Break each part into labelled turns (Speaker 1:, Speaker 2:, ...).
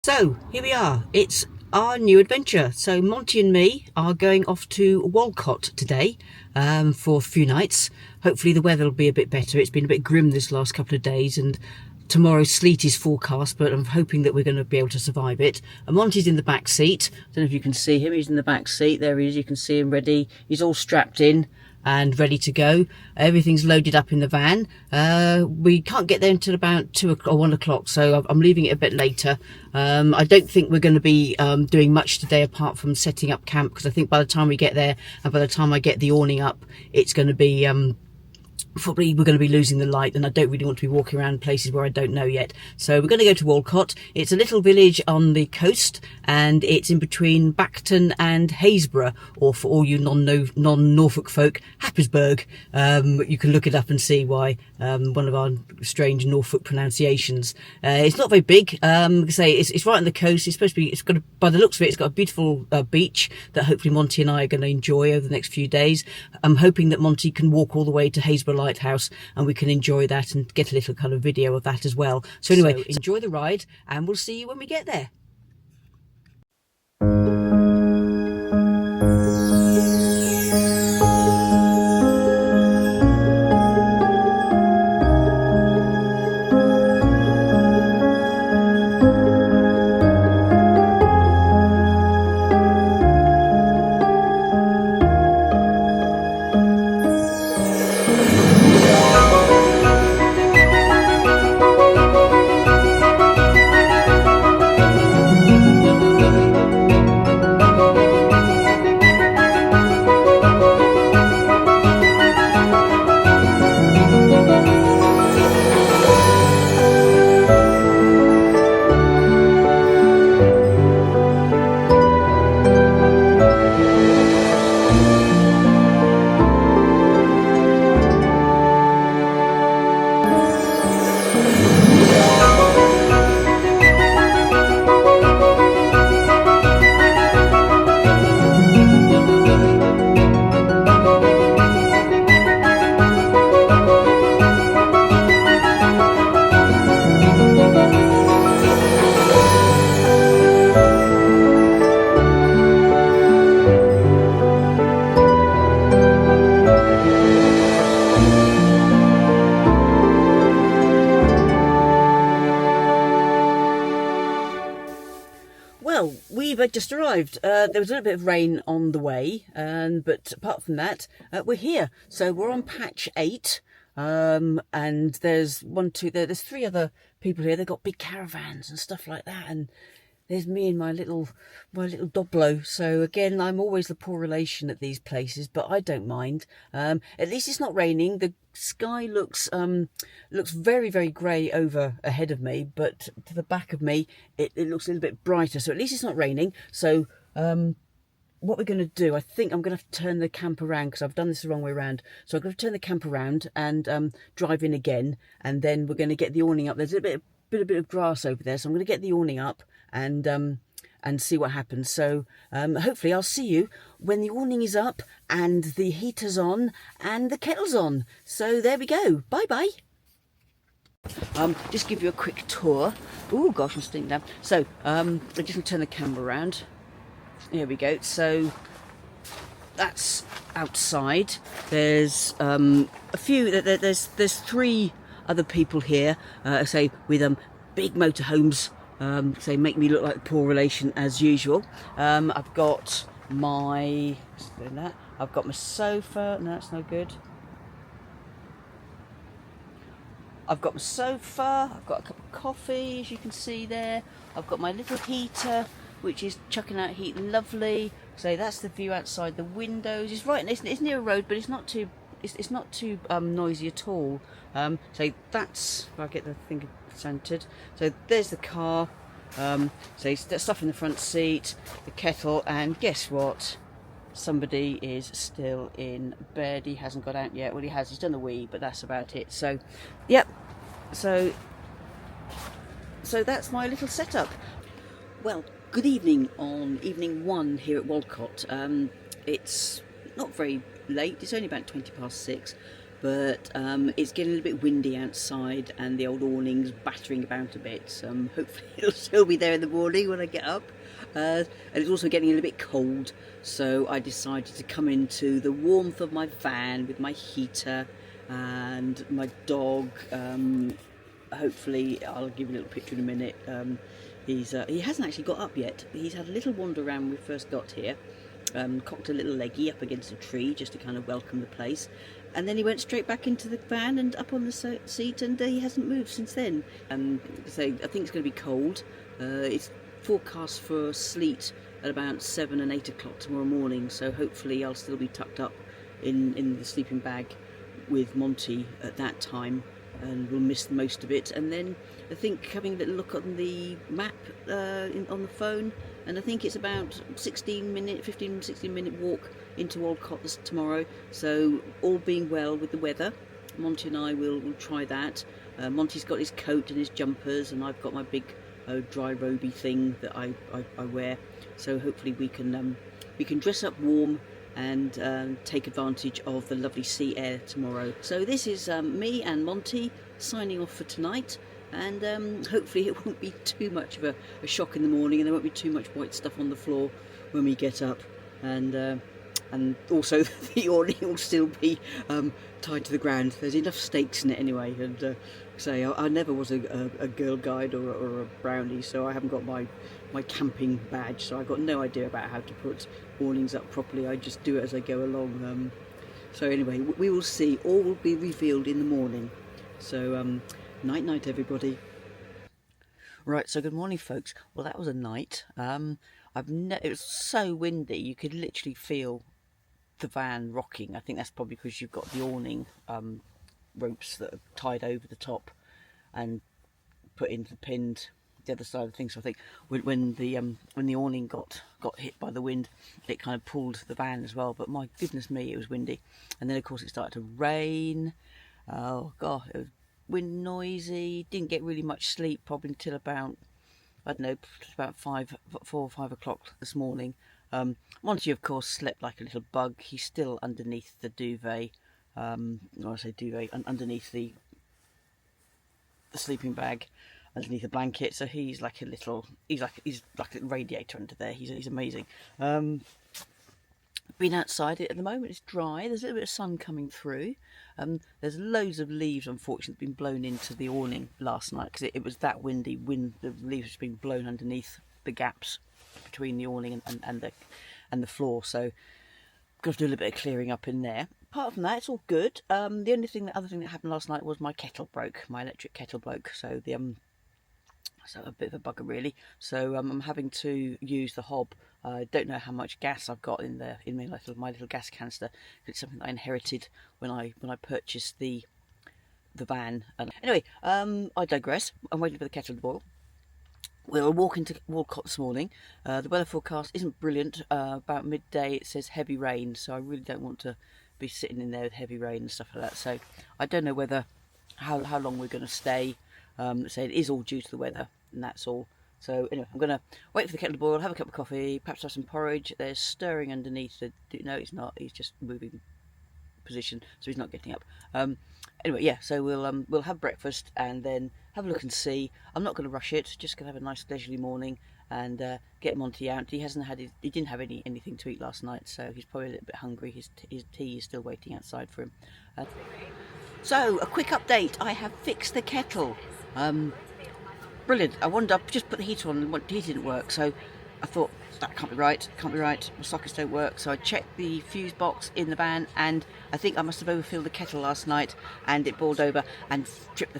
Speaker 1: So here we are, it's our new adventure. So Monty and me are going off to Walcott today for a few nights. Hopefully the weather will be a bit better. It's been a bit grim this last couple of days, and tomorrow's sleet is forecast, but I'm hoping that we're going to be able to survive it. And Monty's in the back seat. I don't know if you can see him. He's in the back seat. There he is. You can see him ready. He's all strapped in and ready to go. Everything's loaded up in the van. We can't get there until about 2 or 1 o'clock, so I'm leaving it a bit later. I don't think we're going to be doing much today apart from setting up camp, because I think by the time we get there and by the time I get the awning up, it's going to be probably we're going to be losing the light, and I don't really want to be walking around places where I don't know yet. So we're going to go to Walcott. It's a little village on the coast, and it's in between Bacton and Haysborough, or for all you non-Norfolk folk, Happisburgh. You can look it up and see why, one of our strange Norfolk pronunciations. It's not very big. It's right on the coast. It's supposed to be, it's got by the looks of it, it's got a beautiful beach that hopefully Monty and I are going to enjoy over the next few days. I'm hoping that Monty can walk all the way to Haysborough Lighthouse and we can enjoy that and get a little kind of video of that as well. So anyway, enjoy the ride, and we'll see you when we get there. Well, we've just arrived. There was a little bit of rain on the way, but apart from that, we're here. So we're on patch 8, and there's there's 3 other people here. They've got big caravans and stuff like that, and there's me and my little Doblo. So again, I'm always the poor relation at these places, but I don't mind. At least it's not raining. The sky looks very, very grey over ahead of me, but to the back of me it looks a little bit brighter. So at least it's not raining. So what we're going to do, I think I'm going to have to turn the camp around, because I've done this the wrong way around. So I'm going to turn the camp around and drive in again, and then we're going to get the awning up. There's a bit of grass over there, so I'm going to get the awning up and see what happens. So hopefully I'll see you when the awning is up and the heater's on and the kettle's on. So there we go. Bye bye. Just give you a quick tour. Oh gosh, I'm sitting down. So I'm just going to turn the camera around. Here we go. So that's outside. There's a few. There's 3 other people here. Say with big motorhomes. So make me look like a poor relation as usual. I've got my sofa. No, that's no good. I've got my sofa. I've got a cup of coffee, as you can see there. I've got my little heater, which is chucking out heat lovely. So that's the view outside the windows. It's right. It's near a road, but it's not too. It's not too noisy at all. So that's. I'll get the thing centered. So there's the car. So there's stuff in the front seat, the kettle, and guess what? Somebody is still in bed. He hasn't got out yet. Well, he has. He's done a wee, but that's about it. So, yep. So that's my little setup. Well, good evening on evening 1 here at Walcott. It's not very late. It's only about 20 past 6. but it's getting a little bit windy outside and the old awning's battering about a bit. Hopefully it'll still be there in the morning when I get up. And it's also getting a little bit cold, so I decided to come into the warmth of my van with my heater and my dog. Hopefully I'll give you a little picture in a minute. He hasn't actually got up yet. He's had a little wander around when we first got here. Cocked a little leggy up against a tree just to kind of welcome the place, and then he went straight back into the van and up on the seat, and he hasn't moved since then. So I think it's going to be cold. It's forecast for sleet at about 7 and 8 o'clock tomorrow morning, so hopefully I'll still be tucked up in the sleeping bag with Monty at that time, and we'll miss most of it. And then I think having a little look on the map on the phone, and I think it's about 16 minute walk into Walcott tomorrow. So all being well with the weather, Monty and I will try that. Monty's got his coat and his jumpers, and I've got my big dry roby thing that I wear. So hopefully we can dress up warm and take advantage of the lovely sea air tomorrow. So this is me and Monty signing off for tonight, and hopefully it won't be too much of a shock in the morning, and there won't be too much white stuff on the floor when we get up, and also the awning will still be tied to the ground. There's enough stakes in it anyway, and I never was a girl guide or a brownie, so I haven't got my camping badge, so I've got no idea about how to put awnings up properly. I just do it as I go along. So anyway, we will see. All will be revealed in the morning. So night everybody. Right, so good morning folks. Well, that was a night. It was so windy you could literally feel the van rocking. I think that's probably because you've got the awning ropes that are tied over the top and put into pinned the other side of the thing. So I think when the awning got hit by the wind, it kind of pulled the van as well. But my goodness me, it was windy. And then of course it started to rain. Oh god, it was wind noisy. Didn't get really much sleep probably until about, I don't know, about 4 or 5 o'clock this morning. Monty of course slept like a little bug. He's still underneath the duvet. Underneath the sleeping bag, underneath the blanket. So he's like a radiator under there. He's amazing. Been outside it at the moment. It's dry. There's a little bit of sun coming through. There's loads of leaves, unfortunately, been blown into the awning last night because it was that windy. The leaves have been blown underneath the gaps between the awning and the floor. So got to do a little bit of clearing up in there. Apart from that, it's all good. The other thing that happened last night was my kettle broke. My electric kettle broke. So so a bit of a bugger really. So I'm having to use the hob. I don't know how much gas I've got in my little gas canister. It's something that I inherited when I purchased the van. Anyway, I digress. I'm waiting for the kettle to boil. We'll walk into Walcott this morning. The weather forecast isn't brilliant. About midday it says heavy rain, so I really don't want to be sitting in there with heavy rain and stuff like that. So I don't know how long we're going to stay. So it is all due to the weather, and that's all. So anyway, I'm going to wait for the kettle to boil, have a cup of coffee, perhaps have some porridge. There's stirring underneath. No, it's not. He's just moving position, so he's not getting up. Anyway, yeah. So we'll have breakfast and then have a look and see. I'm not going to rush it. Just going to have a nice leisurely morning and get Monty out. He didn't have anything to eat last night, so he's probably a little bit hungry. His tea is still waiting outside for him. So a quick update. I have fixed the kettle. Brilliant. I just put the heater on and the heater didn't work, so I thought that can't be right, my sockets don't work. So I checked the fuse box in the van, and I think I must have overfilled the kettle last night and it boiled over and tripped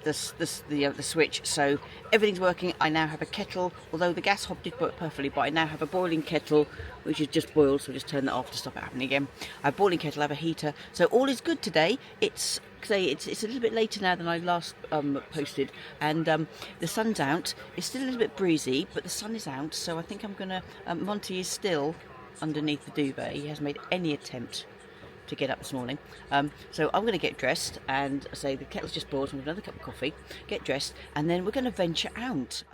Speaker 1: the switch. So everything's working. I now have a kettle, although the gas hob did work perfectly, but I now have a boiling kettle which is just boiled, so just turn that off to stop it happening again. I have a boiling kettle, I have a heater, so all is good today. It's a little bit later now than I last posted, and the sun's out. It's still a little bit breezy, but the sun is out, so I think I'm gonna Monty is still underneath the duvet. He hasn't made any attempt to get up this morning, so I'm going to get dressed and say the kettle's just boiled. I'm going to have another cup of coffee, get dressed, and then we're going to venture out.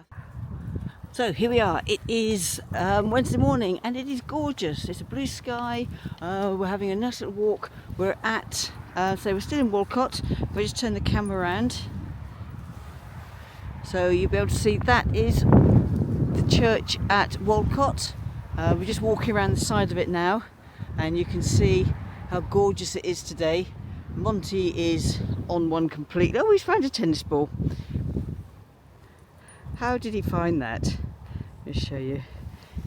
Speaker 1: So here we are. It is Wednesday morning and it is gorgeous. It's a blue sky. We're having a nice little walk. We're at So we're still in Walcott. We'll just turn the camera around. So you'll be able to see that is the church at Walcott. We're just walking around the side of it now, and you can see how gorgeous it is today. Monty is on one completely. Oh, he's found a tennis ball. How did he find that? Let me show you.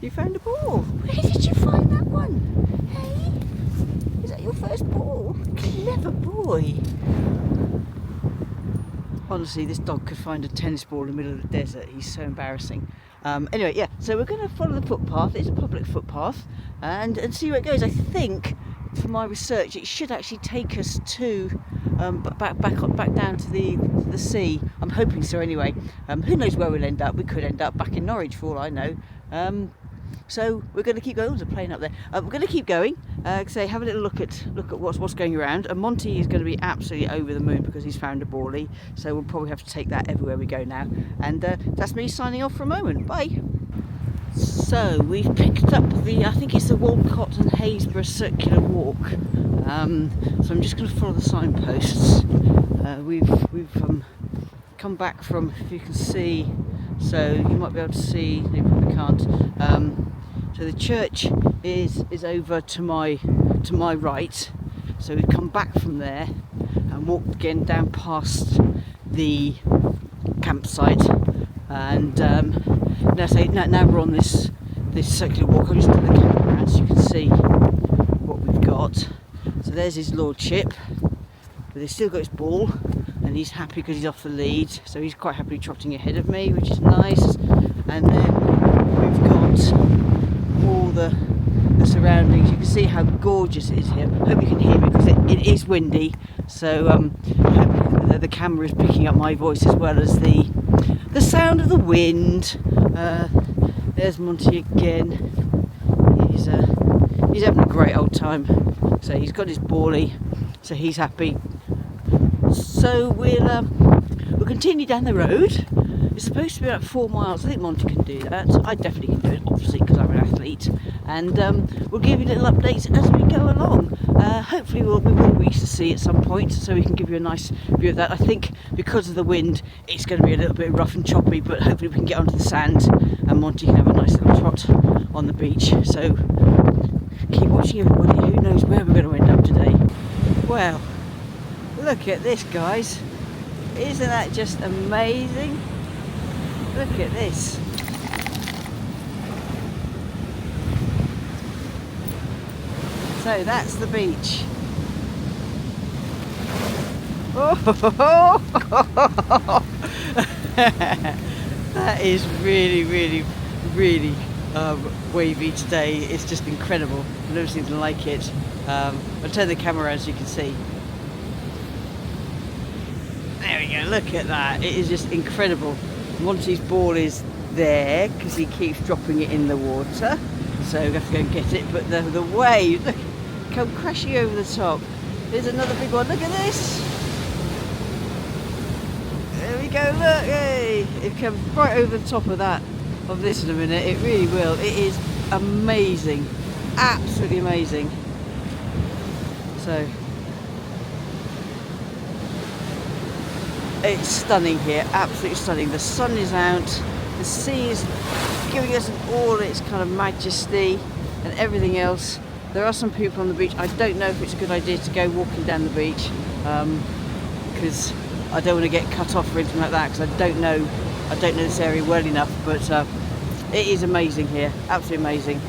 Speaker 1: You found a ball. Where did you find that one? Hey, is that your first ball? Clever boy. Honestly, this dog could find a tennis ball in the middle of the desert. He's so embarrassing. Anyway, yeah, so we're going to follow the footpath. It's a public footpath, and see where it goes. I think, from my research, it should actually take us to back down to the sea. I'm hoping so anyway. Who knows where we'll end up? We could end up back in Norwich for all I know. So we're going to keep going. There's a plane up there. We're going to keep going. So have a little look at what's going around. And Monty is going to be absolutely over the moon because he's found a ballie. So we'll probably have to take that everywhere we go now. And that's me signing off for a moment. Bye. So we've picked up I think it's the Walcott and Haysborough circular walk. So I'm just going to follow the signposts. We've come back from, if you can see, so you might be able to see, you probably can't. So the church is over to my right. So we've come back from there and walked again down past the campsite, and now we're on this circular walk. I'll just turn the camera around so you can see what we've got. So there's his lordship, but he's still got his ball, and he's happy because he's off the lead. So he's quite happily trotting ahead of me, which is nice. And then we've got all the surroundings. You can see how gorgeous it is here. I hope you can hear me because it is windy. So I hope the camera is picking up my voice as well as the sound of the wind. There's Monty again. He's having a great old time. So he's got his ballie, so he's happy. So we'll continue down the road. It's supposed to be about 4 miles. I think Monty can do that. I definitely can do it, obviously, because I'm an athlete. And we'll give you little updates as we go along. Hopefully we will reach the sea at some point, so we can give you a nice view of that. I think because of the wind, it's going to be a little bit rough and choppy, but hopefully we can get onto the sand and Monty can have a nice little trot on the beach. So keep watching, everybody. Who knows where we're going to end up today? Well, look at this, guys. Isn't that just amazing? Look at this. So that's the beach. Oh, that is really, really, really wavy today. It's just incredible. I've never seen anything like it. I'll turn the camera around so you can see. There we go, look at that. It is just incredible. Monty's ball is there because he keeps dropping it in the water. So we have to go and get it. But the waves, look, come crashing over the top. There's another big one. Look at this. There we go, look. Hey, it comes right over the top of this in a minute. It really will. It is amazing. Absolutely amazing. So it's stunning here, absolutely stunning. The sun is out, the sea is giving us all its kind of majesty and everything else. There are some people on the beach. I don't know if it's a good idea to go walking down the beach because I don't want to get cut off or anything like that, because I don't know this area well enough. But it is amazing here, absolutely amazing.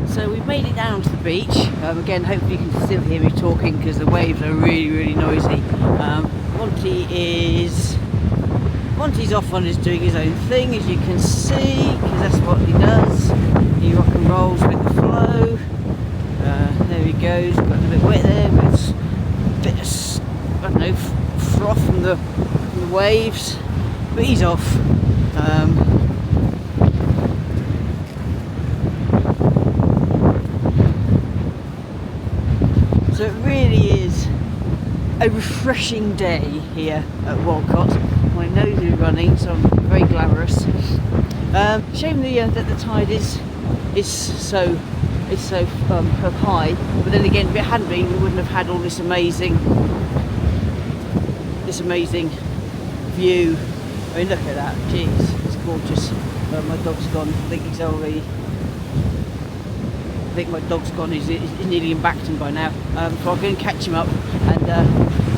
Speaker 1: So we've made it down to the beach. Again, hopefully you can still hear me talking because the waves are really, really noisy. Monty's off on doing his own thing, as you can see, because that's what he does. He rock and rolls with the flow. There he goes. Got a bit wet there with a bit of, I don't know, froth from the waves, but he's off. So it really is a refreshing day here at Walcott. My nose is running, so I'm very glamorous. Shame that the tide is so it's so high. But then again, if it hadn't been, we wouldn't have had all this amazing view. I mean, look at that. Jeez, it's gorgeous. My dog's gone. I think my dog's gone. He's nearly in Backton by now. So I'll go and catch him up and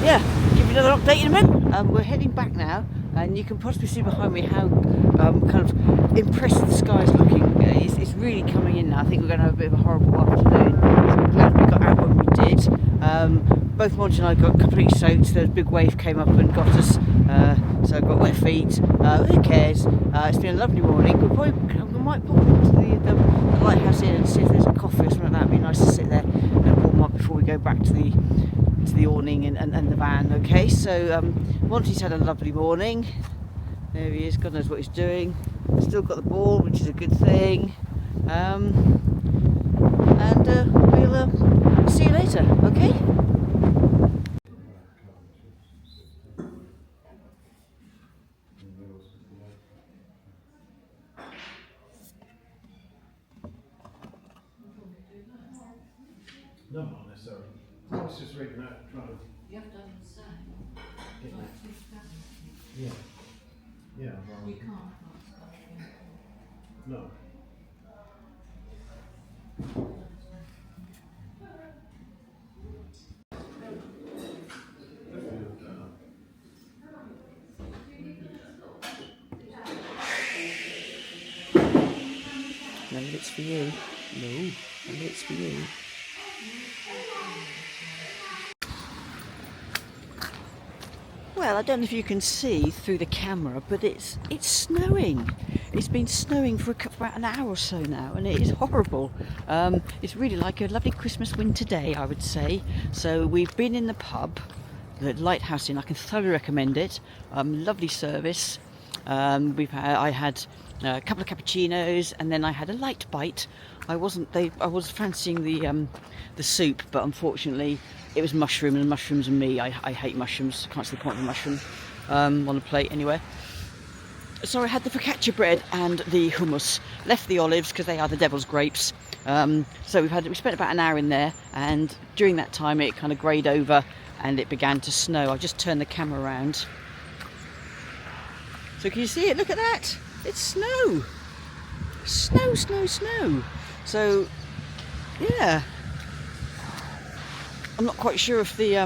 Speaker 1: yeah, give you another update in a minute. We're heading back now, and you can possibly see behind me how kind of impressive the sky is looking. It's really coming in now. I think we're going to have a bit of a horrible afternoon. So I'm glad we got out when we did. Both Monty and I got completely soaked. There was a big wave came up and got us. So I've got wet feet. Who cares? It's been a lovely morning. We might pop into the lighthouse here and see if there's a coffee or something like that. It'd be nice to sit there and warm up before we go back to the awning and the van. Okay, so Monty's had a lovely morning. There he is. God knows what he's doing. Still got the ball, which is a good thing. We'll see you later. Okay.
Speaker 2: No, not necessarily. I was just reading that, trying to.
Speaker 3: You have done the same.
Speaker 2: Yeah. Yeah. Well,
Speaker 3: You can't.
Speaker 2: no.
Speaker 1: No, it's for you. No, it's for you. Well, I don't know if you can see through the camera, but it's snowing. It's been snowing for about an hour or so now, and it is horrible. It's really like a lovely Christmas winter day, I would say. So we've been in the pub, the Lighthouse Inn. I can thoroughly recommend it. Lovely service. I had a couple of cappuccinos, and then I had a light bite. I was fancying the soup, but unfortunately it was mushroom, and mushrooms and me. I hate mushrooms. Can't see the point of a mushroom on a plate anywhere. So I had the focaccia bread and the hummus. Left the olives because they are the devil's grapes. So we spent about an hour in there, and during that time it kind of greyed over and it began to snow. I just turned the camera around. So can you see it? Look at that! It's snow! Snow, snow, snow! So, yeah. I'm not quite sure if the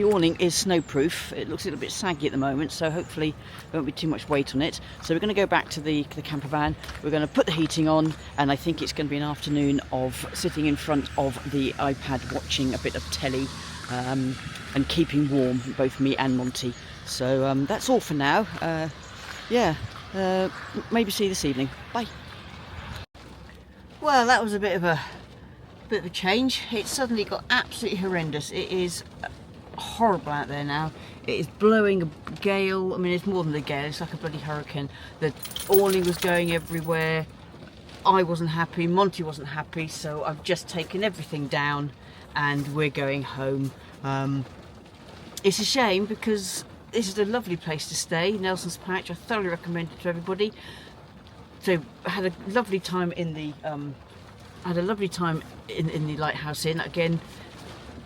Speaker 1: awning is snowproof. It looks a little bit saggy at the moment, so hopefully there won't be too much weight on it. So we're going to go back to the camper van. We're going to put the heating on, and I think it's going to be an afternoon of sitting in front of the iPad watching a bit of telly and keeping warm, both me and Monty. So that's all for now. Maybe see you this evening. Bye. Well, that was a bit of a change. It suddenly got absolutely horrendous. It is horrible out there now. It is blowing a gale. I mean, it's more than a gale, it's like a bloody hurricane. The awning was going everywhere. I wasn't happy, Monty wasn't happy, so I've just taken everything down and we're going home. It's a shame because this is a lovely place to stay, Nelson's Patch. I thoroughly recommend it to everybody. So I had a lovely time in the Lighthouse Inn. Again,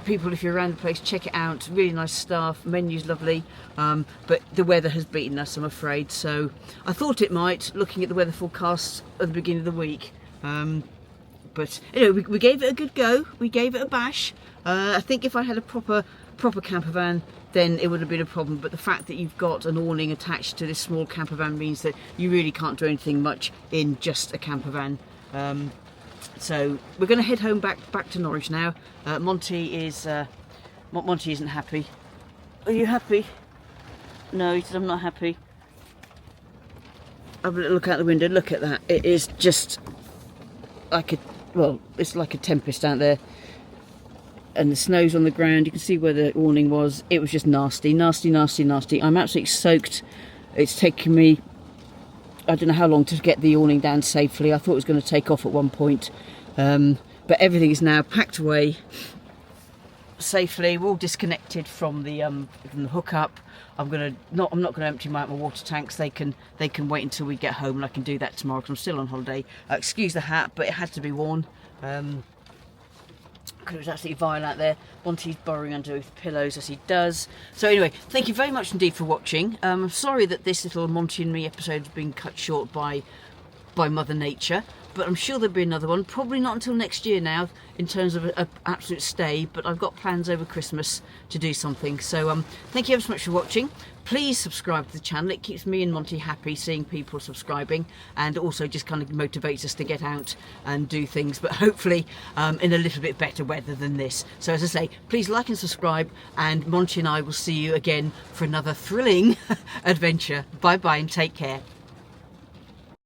Speaker 1: people, if you're around the place, check it out. Really nice staff, menu's lovely, but the weather has beaten us, I'm afraid. So I thought it might, looking at the weather forecasts at the beginning of the week. But anyway, we gave it a good go. We gave it a bash. I think if I had a proper camper van, then it would have been a problem. But the fact that you've got an awning attached to this small camper van means that you really can't do anything much in just a camper van. So we're going to head home back to Norwich now. Monty isn't happy. Are you happy? No, he said I'm not happy. Have a little look out the window. Look at that. It is just like it's like a tempest out there. And the snow's on the ground. You can see where the awning was. It was just nasty, nasty, nasty, nasty. I'm absolutely soaked. It's taken me, I don't know how long to get the awning down safely. I thought it was going to take off at one point. But everything is now packed away. safely. We're all disconnected from the hookup. I'm not gonna empty my water tanks. They can wait until we get home, and I can do that tomorrow because I'm still on holiday. Excuse the hat, but it had to be worn. Because it was absolutely vile out there. Monty's burrowing under his pillows as he does. So anyway, thank you very much indeed for watching. I'm sorry that this little Monty and me episode has been cut short by Mother Nature, but I'm sure there'll be another one. Probably not until next year now, in terms of an absolute stay. But I've got plans over Christmas to do something. So thank you ever so much for watching. Please subscribe to the channel. It keeps me and Monty happy seeing people subscribing, and also just kind of motivates us to get out and do things, but hopefully in a little bit better weather than this. So as I say, please like and subscribe, and Monty and I will see you again for another thrilling adventure. Bye bye and take care.